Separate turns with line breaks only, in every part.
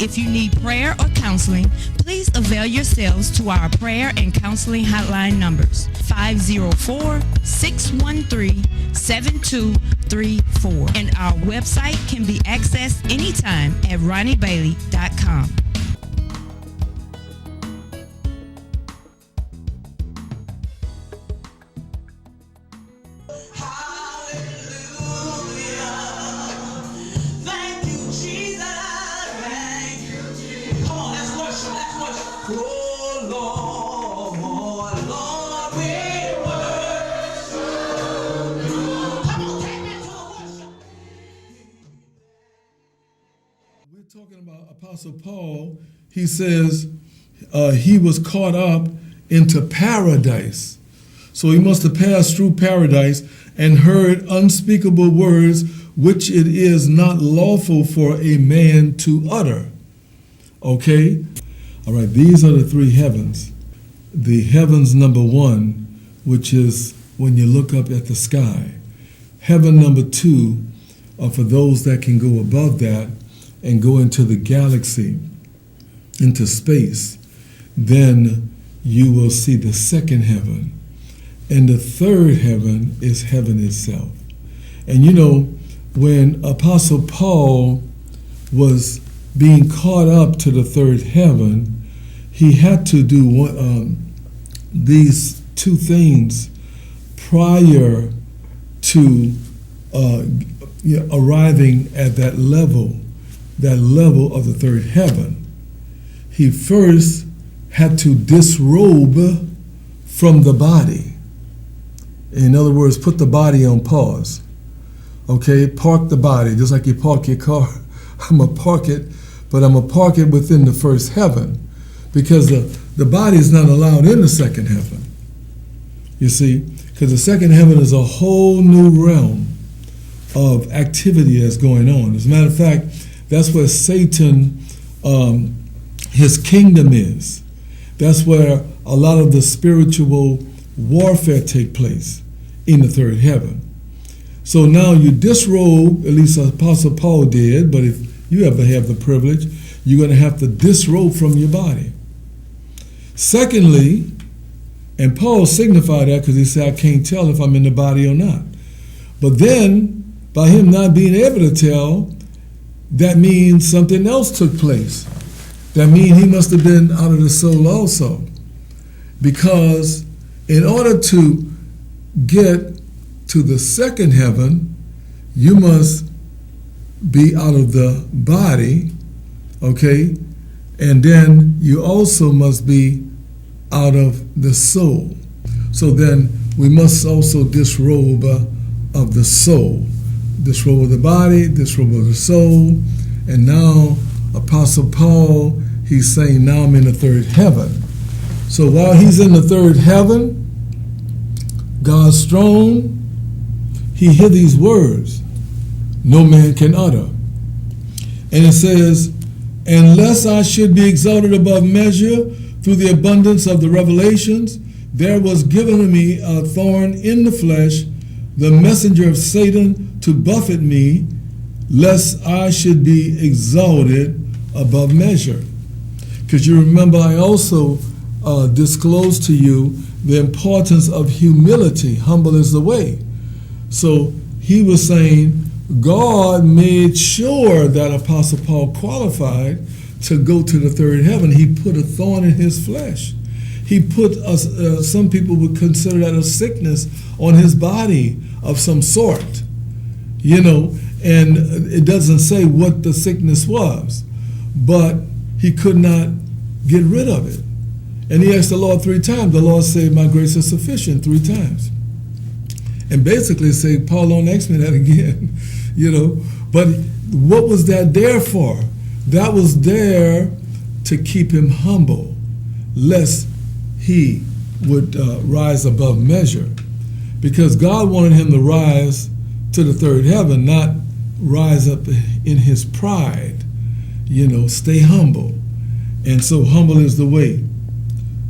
If you need prayer or counseling, please avail yourselves to our prayer and counseling hotline numbers, 504-613-7234. And our website can be accessed anytime at ronniebailey.com.
Talking about Apostle Paul, he says he was caught up into paradise. So he must have passed through paradise and heard unspeakable words which it is not lawful for a man to utter. Okay? All right, these are the three heavens. The heavens number one, which is when you look up at the sky. Heaven number two are for those that can go above that and go into the galaxy, into space. Then you will see the second heaven. And the third heaven is heaven itself. And you know, when Apostle Paul was being caught up to the third heaven, he had to do these two things prior to arriving at that level of the third heaven. He first had to disrobe from the body. In other words, put the body on pause. Okay, park the body, just like you park your car. I'm going to park it, but I'm going to park it within the first heaven, because the body is not allowed in the second heaven. You see, because the second heaven is a whole new realm of activity that's going on. As a matter of fact, that's where Satan, his kingdom is. That's where a lot of the spiritual warfare take place, in the third heaven. So now you disrobe, at least Apostle Paul did, but if you ever have the privilege, you're going to have to disrobe from your body. Secondly, and Paul signified that because he said, I can't tell if I'm in the body or not. But then, by him not being able to tell, that means something else took place. That means he must have been out of the soul also. Because in order to get to the second heaven, you must be out of the body, okay? And then you also must be out of the soul. So then we must also disrobe of the soul. Disrobe of the body, disrobe of the soul. And now Apostle Paul, he's saying, now I'm in the third heaven. So while he's in the third heaven, God's throne, he hear these words, no man can utter. And it says, unless I should be exalted above measure through the abundance of the revelations, there was given to me a thorn in the flesh, the messenger of Satan to buffet me, lest I should be exalted above measure. Because you remember I also disclosed to you the importance of humility. Humble is the way. So he was saying God made sure that Apostle Paul qualified to go to the third heaven. He put a thorn in his flesh. He put some people would consider that a sickness on his body of some sort, you know, and it doesn't say what the sickness was, but he could not get rid of it. And he asked the Lord 3 times. The Lord said, my grace is sufficient 3 times. And basically say, Paul, don't ask me that again, you know. But what was that there for? That was there to keep him humble, lest he would rise above measure. Because God wanted him to rise to the third heaven, not rise up in his pride, you know, stay humble. And so humble is the way.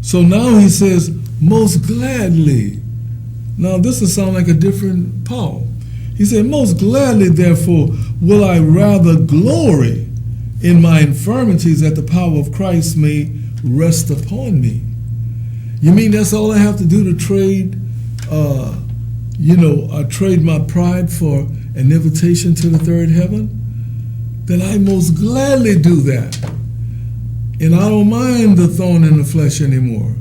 So now he says, most gladly. Now this will sound like a different Paul. He said, most gladly, therefore, will I rather glory in my infirmities that the power of Christ may rest upon me. You mean that's all I have to do to trade, trade my pride for an invitation to the third heaven? Then I most gladly do that. And I don't mind the thorn in the flesh anymore.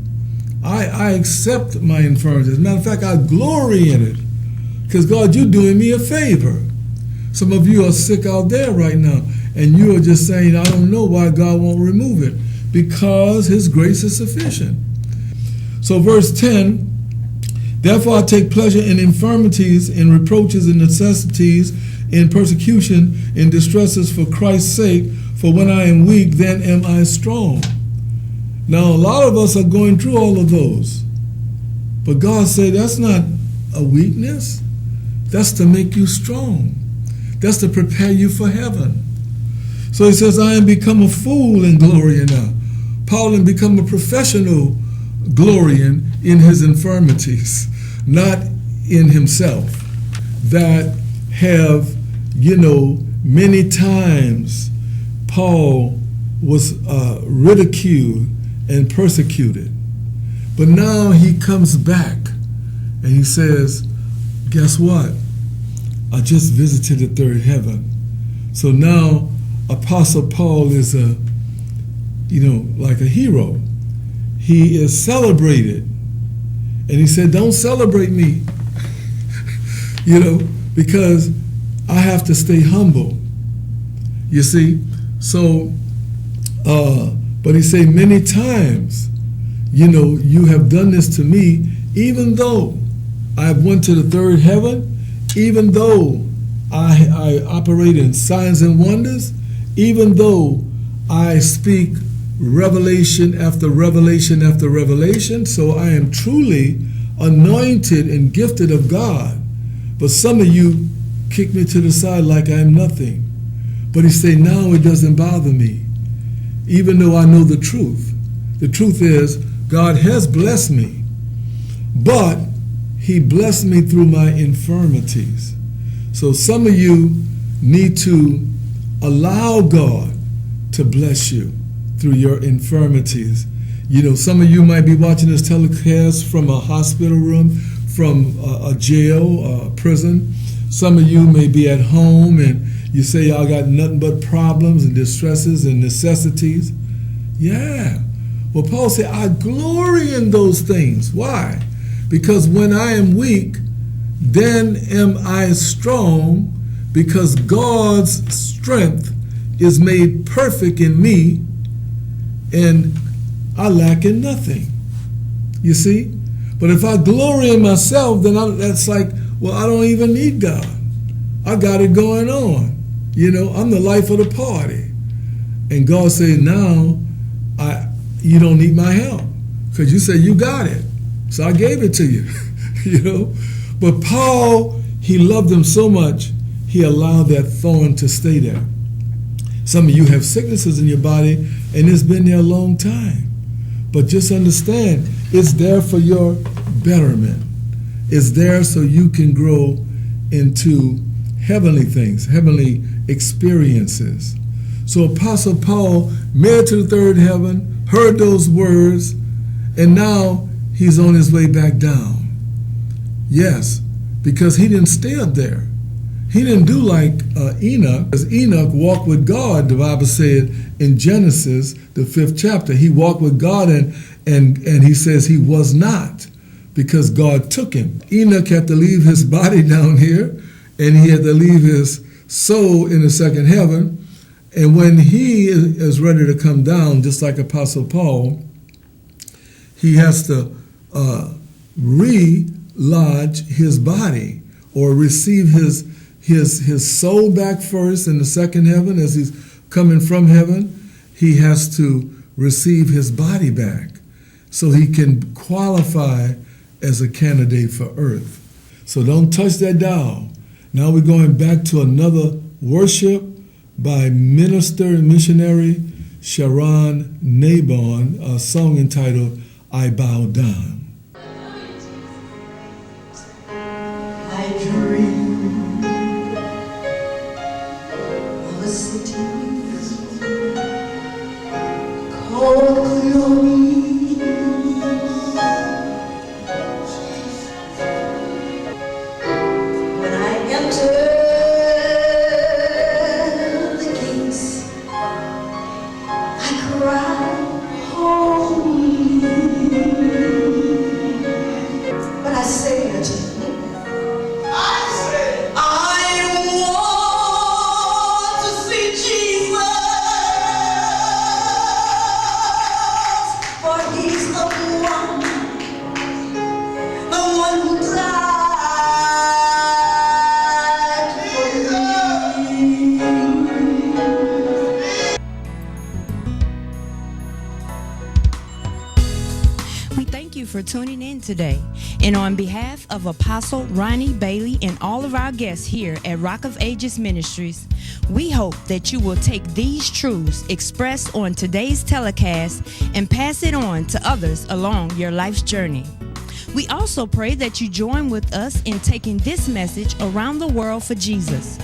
I accept my infirmities. As a matter of fact, I glory in it. Because God, you're doing me a favor. Some of you are sick out there right now, and you are just saying, I don't know why God won't remove it. Because his grace is sufficient. So verse 10, therefore I take pleasure in infirmities, in reproaches, in necessities, in persecution, in distresses for Christ's sake, for when I am weak, then am I strong. Now, a lot of us are going through all of those. But God said that's not a weakness. That's to make you strong. That's to prepare you for heaven. So he says, I am become a fool in glorying now. Paul had become a professional glorying in his infirmities, not in himself, that have, many times Paul was ridiculed and persecuted. But now he comes back and he says, guess what? I just visited the third heaven. So now Apostle Paul is like a hero. He is celebrated. And he said, don't celebrate me, because I have to stay humble. You see? So, but he said many times, you have done this to me, even though I went to the third heaven, even though I operate in signs and wonders, even though I speak revelation after revelation after revelation, so I am truly anointed and gifted of God. But some of you kick me to the side like I am nothing. But he said, now it doesn't bother me, even though I know the truth. The truth is, God has blessed me, but he blessed me through my infirmities. So some of you need to allow God to bless you through your infirmities. Some of you might be watching this telecast from a hospital room, from a jail, a prison. Some of you may be at home and you say, I got nothing but problems and distresses and necessities. Yeah. Well, Paul said, I glory in those things. Why? Because when I am weak, then am I strong, because God's strength is made perfect in me, and I lack in nothing. You see? But if I glory in myself, then that's like, well, I don't even need God. I got it going on. I'm the life of the party. And God said, now, you don't need my help, because you said you got it. So I gave it to you, But Paul, he loved them so much, he allowed that thorn to stay there. Some of you have sicknesses in your body, and it's been there a long time. But just understand, it's there for your betterment. It's there so you can grow into heavenly things, heavenly experiences. So Apostle Paul made it to the third heaven, heard those words, and now he's on his way back down. Yes, because he didn't stay up there. He didn't do like Enoch. Because Enoch walked with God, the Bible said in Genesis, the 5th chapter. He walked with God and he says he was not, because God took him. Enoch had to leave his body down here, and he had to leave his soul in the second heaven. And when he is ready to come down, just like Apostle Paul, he has to re-lodge his body, or receive his soul back first in the second heaven. As he's coming from heaven, he has to receive his body back so he can qualify as a candidate for earth. So don't touch that dial. Now we're going back to another worship by minister and missionary Sharon Nabon, a song entitled, I Bow Down.
I dream of a city all glory. When I enter the gates, I cry, holy. But I say it. I want to see Jesus, for he's the one who died for me.
We thank you for tuning in today. And on behalf of Apostle Ronnie Bailey and all of our guests here at Rock of Ages Ministries, we hope that you will take these truths expressed on today's telecast and pass it on to others along your life's journey. We also pray that you join with us in taking this message around the world for Jesus.